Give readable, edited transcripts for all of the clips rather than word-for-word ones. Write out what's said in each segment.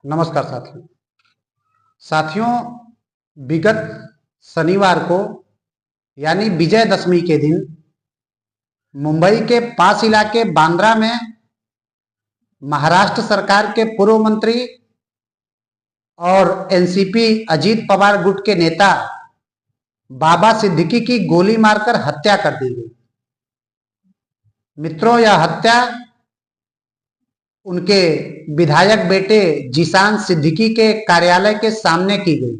नमस्कार साथियों। साथियों, विगत शनिवार को यानी विजयदशमी के दिन मुंबई के पास इलाके बांद्रा में महाराष्ट्र सरकार के पूर्व मंत्री और एनसीपी अजीत पवार गुट के नेता बाबा सिद्दीकी की गोली मारकर हत्या कर दी गई। मित्रों, यह हत्या उनके विधायक बेटे जीशान सिद्दीकी के कार्यालय के सामने की गई।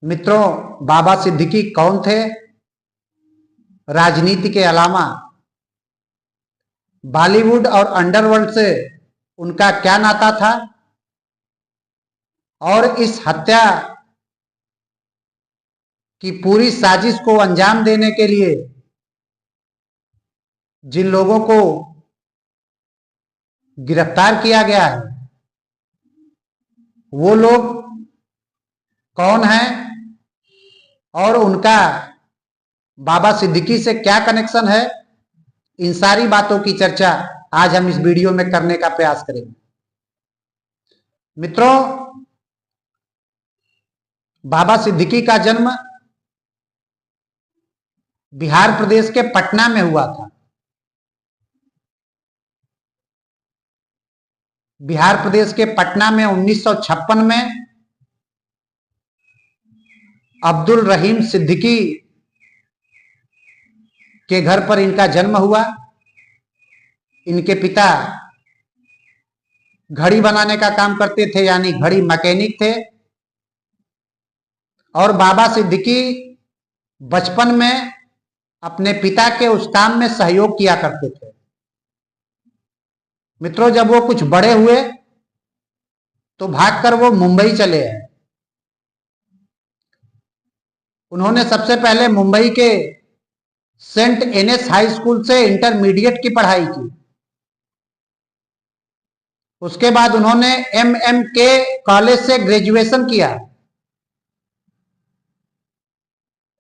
मित्रों, बाबा सिद्दीकी कौन थे? राजनीति के अलावा बॉलीवुड और अंडरवर्ल्ड से उनका क्या नाता था और इस हत्या की पूरी साजिश को अंजाम देने के लिए जिन लोगों को गिरफ्तार किया गया है वो लोग कौन हैं और उनका बाबा सिद्दीकी से क्या कनेक्शन है, इन सारी बातों की चर्चा आज हम इस वीडियो में करने का प्रयास करेंगे। मित्रों, बाबा सिद्दीकी का जन्म बिहार प्रदेश के पटना में हुआ था। बिहार प्रदेश के पटना में 1956 में अब्दुल रहीम सिद्दीकी के घर पर इनका जन्म हुआ। इनके पिता घड़ी बनाने का काम करते थे, यानी घड़ी मैकेनिक थे, और बाबा सिद्दीकी बचपन में अपने पिता के उस काम में सहयोग किया करते थे। मित्रों, जब वो कुछ बड़े हुए तो भागकर वो मुंबई चले आए। उन्होंने सबसे पहले मुंबई के सेंट एनेस हाई स्कूल से इंटरमीडिएट की पढ़ाई की। उसके बाद उन्होंने MMK कॉलेज से ग्रेजुएशन किया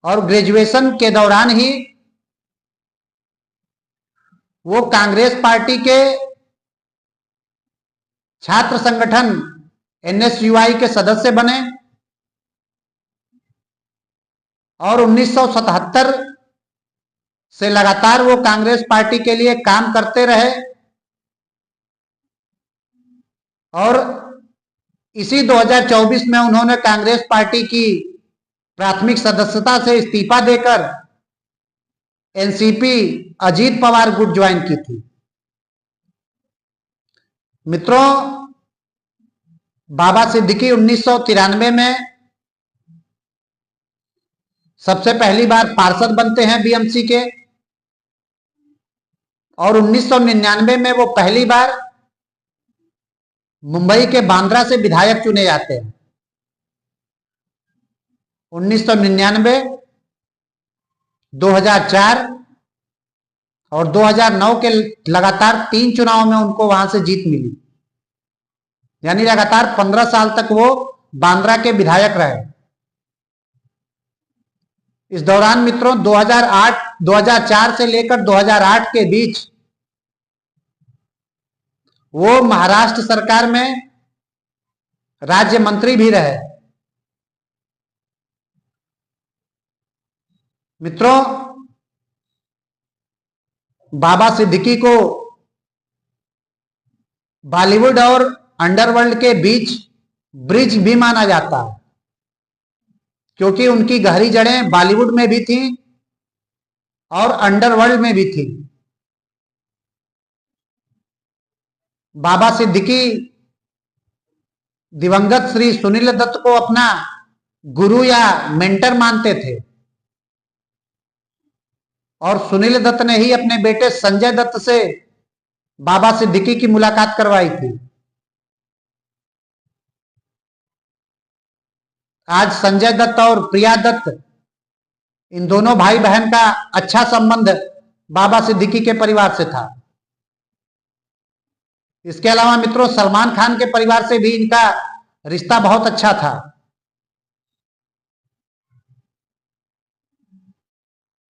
और ग्रेजुएशन के दौरान ही वो कांग्रेस पार्टी के छात्र संगठन NSUI के सदस्य बने और 1977 से लगातार वो कांग्रेस पार्टी के लिए काम करते रहे और इसी 2024 में उन्होंने कांग्रेस पार्टी की प्राथमिक सदस्यता से इस्तीफा देकर एनसीपी अजीत पवार गुट ज्वाइन की थी। मित्रों, बाबा सिद्दीकी 1993 में सबसे पहली बार पार्षद बनते हैं BMC के और 1999 में वो पहली बार मुंबई के बांद्रा से विधायक चुने जाते हैं। 1999, 2004 और 2009 के लगातार 3 चुनाव में उनको वहां से जीत मिली, यानी लगातार 15 साल तक वो बांद्रा के विधायक रहे। इस दौरान मित्रों 2004 से लेकर 2008 के बीच वो महाराष्ट्र सरकार में राज्य मंत्री भी रहे। मित्रों, बाबा सिद्दीकी को बॉलीवुड और अंडरवर्ल्ड के बीच ब्रिज भी माना जाता है, क्योंकि उनकी गहरी जड़ें बॉलीवुड में भी थी और अंडरवर्ल्ड में भी थी। बाबा सिद्दीकी दिवंगत श्री सुनील दत्त को अपना गुरु या मेंटर मानते थे और सुनील दत्त ने ही अपने बेटे संजय दत्त से बाबा सिद्दीकी की मुलाकात करवाई थी। आज संजय दत्त और प्रिया दत्त, इन दोनों भाई बहन का अच्छा संबंध बाबा सिद्दीकी के परिवार से था। इसके अलावा मित्रों, सलमान खान के परिवार से भी इनका रिश्ता बहुत अच्छा था।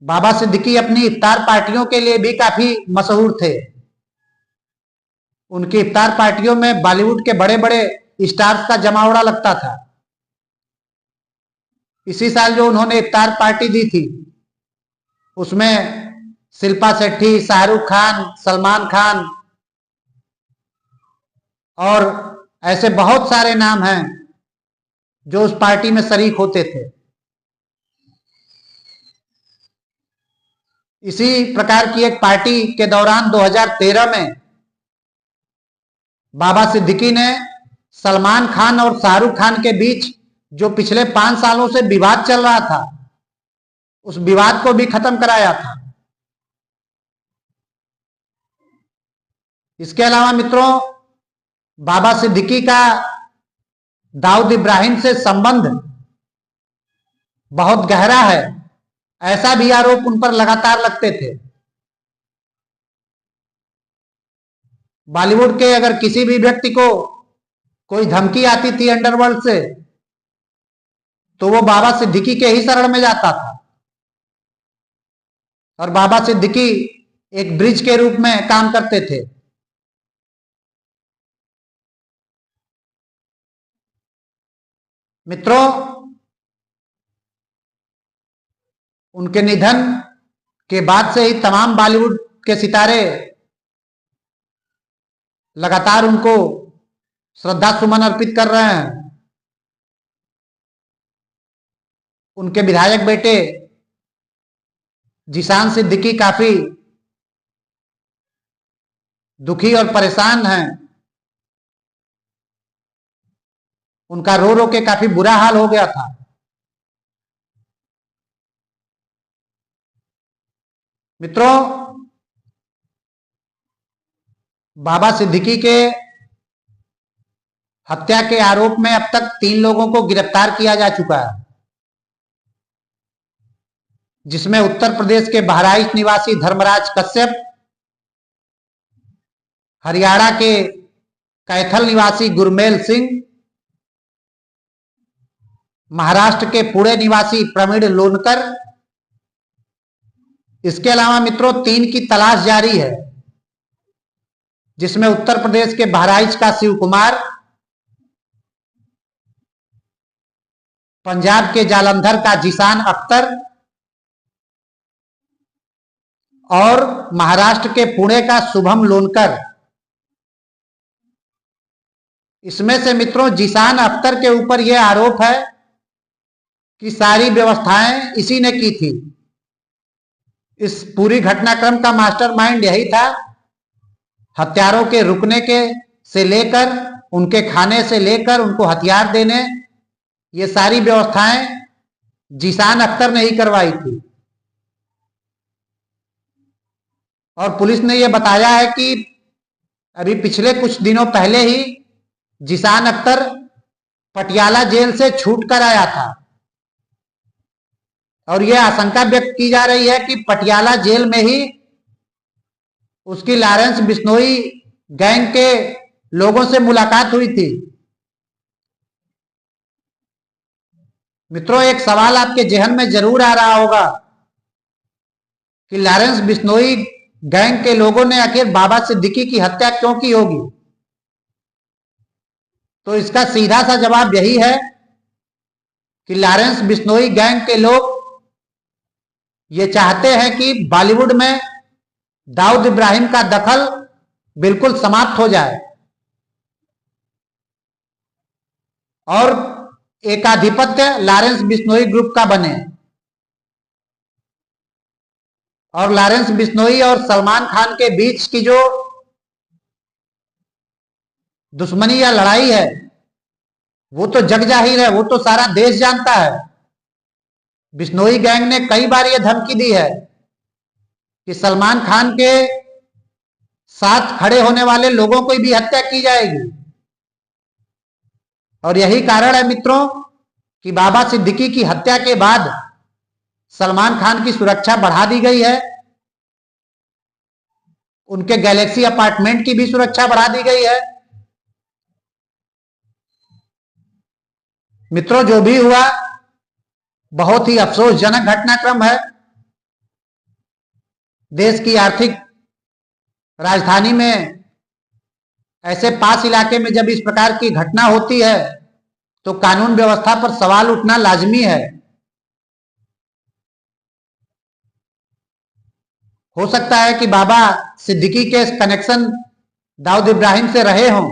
बाबा सिद्दीकी अपनी इफ्तार पार्टियों के लिए भी काफी मशहूर थे। उनकी इफ्तार पार्टियों में बॉलीवुड के बड़े बड़े स्टार्स का जमावड़ा लगता था। इसी साल जो उन्होंने इफ्तार पार्टी दी थी उसमें शिल्पा शेट्टी, शाहरुख खान, सलमान खान और ऐसे बहुत सारे नाम हैं जो उस पार्टी में शरीक होते थे। इसी प्रकार की एक पार्टी के दौरान 2013 में बाबा सिद्दीकी ने सलमान खान और शाहरुख खान के बीच जो पिछले 5 सालों से विवाद चल रहा था उस विवाद को भी खत्म कराया था। इसके अलावा मित्रों, बाबा सिद्दीकी का दाऊद इब्राहिम से संबंध बहुत गहरा है, ऐसा भी आरोप उन पर लगातार लगते थे। बॉलीवुड के अगर किसी भी व्यक्ति को कोई धमकी आती थी अंडरवर्ल्ड से तो वो बाबा सिद्दीकी के ही शरण में जाता था और बाबा सिद्दीकी एक ब्रिज के रूप में काम करते थे। मित्रों, उनके निधन के बाद से ही तमाम बॉलीवुड के सितारे लगातार उनको श्रद्धा सुमन अर्पित कर रहे हैं। उनके विधायक बेटे जिशान सिद्दीकी काफी दुखी और परेशान हैं। उनका रो रो के काफी बुरा हाल हो गया था। मित्रों, बाबा सिद्दीकी के हत्या के आरोप में अब तक 3 लोगों को गिरफ्तार किया जा चुका है, जिसमें उत्तर प्रदेश के बहराइच निवासी धर्मराज कश्यप, हरियाणा के कैथल निवासी गुरमेल सिंह, महाराष्ट्र के पुणे निवासी प्रवीण लोनकर। इसके अलावा मित्रों 3 की तलाश जारी है, जिसमें उत्तर प्रदेश के बहराइच का शिव कुमार, पंजाब के जालंधर का जिशान अख्तर और महाराष्ट्र के पुणे का शुभम लोनकर। इसमें से मित्रों जिशान अख्तर के ऊपर यह आरोप है कि सारी व्यवस्थाएं इसी ने की थी। इस पूरी घटनाक्रम का मास्टरमाइंड यही था। हत्यारों के रुकने के से लेकर उनके खाने से लेकर उनको हथियार देने, ये सारी व्यवस्थाएं जिशान अख्तर ने ही करवाई थी। और पुलिस ने यह बताया है कि अभी पिछले कुछ दिनों पहले ही जिशान अख्तर पटियाला जेल से छूट कर आया था और यह आशंका व्यक्त की जा रही है कि पटियाला जेल में ही उसकी लॉरेंस बिश्नोई गैंग के लोगों से मुलाकात हुई थी। मित्रों, एक सवाल आपके जहन में जरूर आ रहा होगा कि लॉरेंस बिश्नोई गैंग के लोगों ने आखिर बाबा सिद्दीकी की हत्या क्यों की होगी। तो इसका सीधा सा जवाब यही है कि लॉरेंस बिश्नोई गैंग के लोग ये चाहते हैं कि बॉलीवुड में दाऊद इब्राहिम का दखल बिल्कुल समाप्त हो जाए और एकाधिपत्य लॉरेंस बिश्नोई ग्रुप का बने और लॉरेंस बिश्नोई और सलमान खान के बीच की जो दुश्मनी या लड़ाई है वो तो जग जाहिर है, वो तो सारा देश जानता है। बिश्नोई गैंग ने कई बार यह धमकी दी है कि सलमान खान के साथ खड़े होने वाले लोगों की भी हत्या की जाएगी। और यही कारण है मित्रों कि बाबा सिद्दीकी की हत्या के बाद सलमान खान की सुरक्षा बढ़ा दी गई है, उनके गैलेक्सी अपार्टमेंट की भी सुरक्षा बढ़ा दी गई है। मित्रों, जो भी हुआ बहुत ही अफसोसजनक घटनाक्रम है। देश की आर्थिक राजधानी में ऐसे पास इलाके में जब इस प्रकार की घटना होती है तो कानून व्यवस्था पर सवाल उठना लाजमी है। हो सकता है कि बाबा सिद्दीकी के कनेक्शन दाऊद इब्राहिम से रहे हों।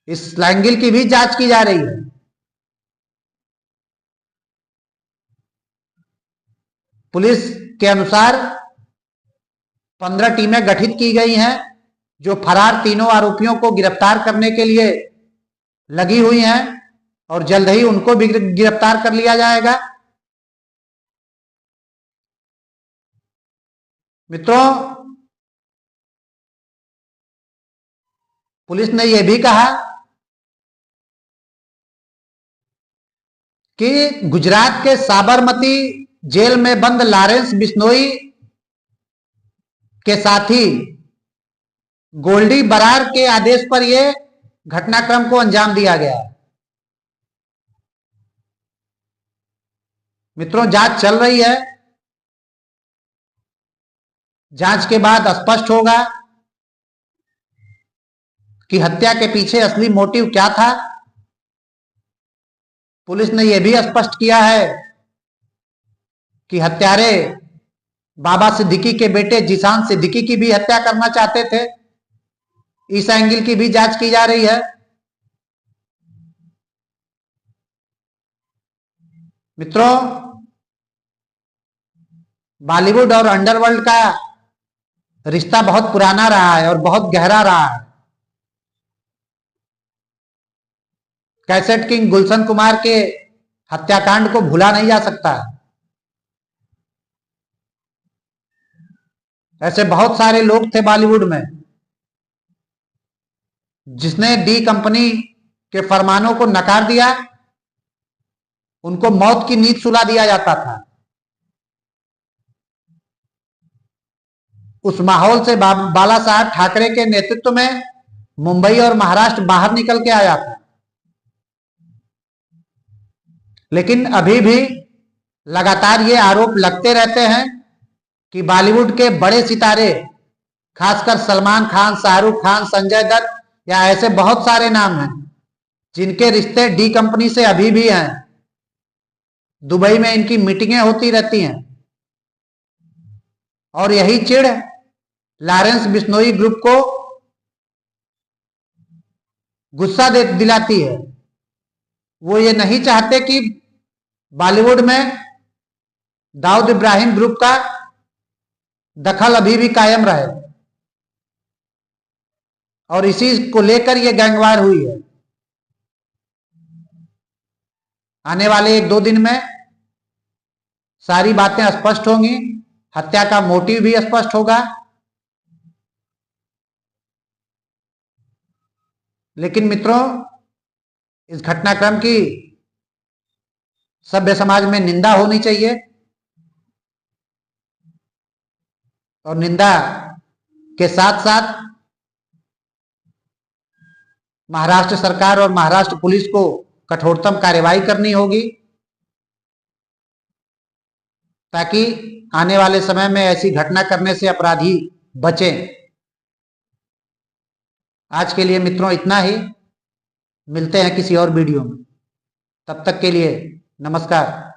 इस एंगल की भी जांच की जा रही है। पुलिस के अनुसार 15 टीमें गठित की गई हैं जो फरार तीनों आरोपियों को गिरफ्तार करने के लिए लगी हुई हैं और जल्द ही उनको भी गिरफ्तार कर लिया जाएगा। मित्रों, पुलिस ने यह भी कहा कि गुजरात के साबरमती जेल में बंद लॉरेंस बिश्नोई के साथी गोल्डी बरार के आदेश पर यह घटनाक्रम को अंजाम दिया गया। मित्रों, जांच चल रही है। जांच के बाद स्पष्ट होगा कि हत्या के पीछे असली मोटिव क्या था। पुलिस ने यह भी स्पष्ट किया है कि हत्यारे बाबा सिद्दीकी के बेटे जीशान सिद्दीकी की भी हत्या करना चाहते थे। इस एंगल की भी जांच की जा रही है। मित्रों, बॉलीवुड और अंडरवर्ल्ड का रिश्ता बहुत पुराना रहा है और बहुत गहरा रहा है। कैसेट किंग गुलशन कुमार के हत्याकांड को भूला नहीं जा सकता। ऐसे बहुत सारे लोग थे बॉलीवुड में जिसने डी कंपनी के फरमानों को नकार दिया। उनको मौत की नींद सुला दिया जाता था। उस माहौल से बाला साहब ठाकरे के नेतृत्व में मुंबई और महाराष्ट्र बाहर निकल के आया था। लेकिन अभी भी लगातार ये आरोप लगते रहते हैं कि बॉलीवुड के बड़े सितारे, खासकर सलमान खान, शाहरुख खान, संजय दत्त या ऐसे बहुत सारे नाम हैं जिनके रिश्ते डी कंपनी से अभी भी हैं। दुबई में इनकी मीटिंगें होती रहती हैं और यही चिढ़ लॉरेंस बिश्नोई ग्रुप को गुस्सा दिलाती है। वो ये नहीं चाहते कि बॉलीवुड में दाऊद इब्राहिम ग्रुप का दखल अभी भी कायम रहे और इसी को लेकर यह गैंगवार हुई है। आने वाले 1-2 दिन में सारी बातें स्पष्ट होंगी। हत्या का मोटिव भी स्पष्ट होगा। लेकिन मित्रों, इस घटनाक्रम की सभ्य समाज में निंदा होनी चाहिए और निंदा के साथ साथ महाराष्ट्र सरकार और महाराष्ट्र पुलिस को कठोरतम कार्रवाई करनी होगी ताकि आने वाले समय में ऐसी घटना करने से अपराधी बचें। आज के लिए मित्रों इतना ही। मिलते हैं किसी और वीडियो में। तब तक के लिए नमस्कार।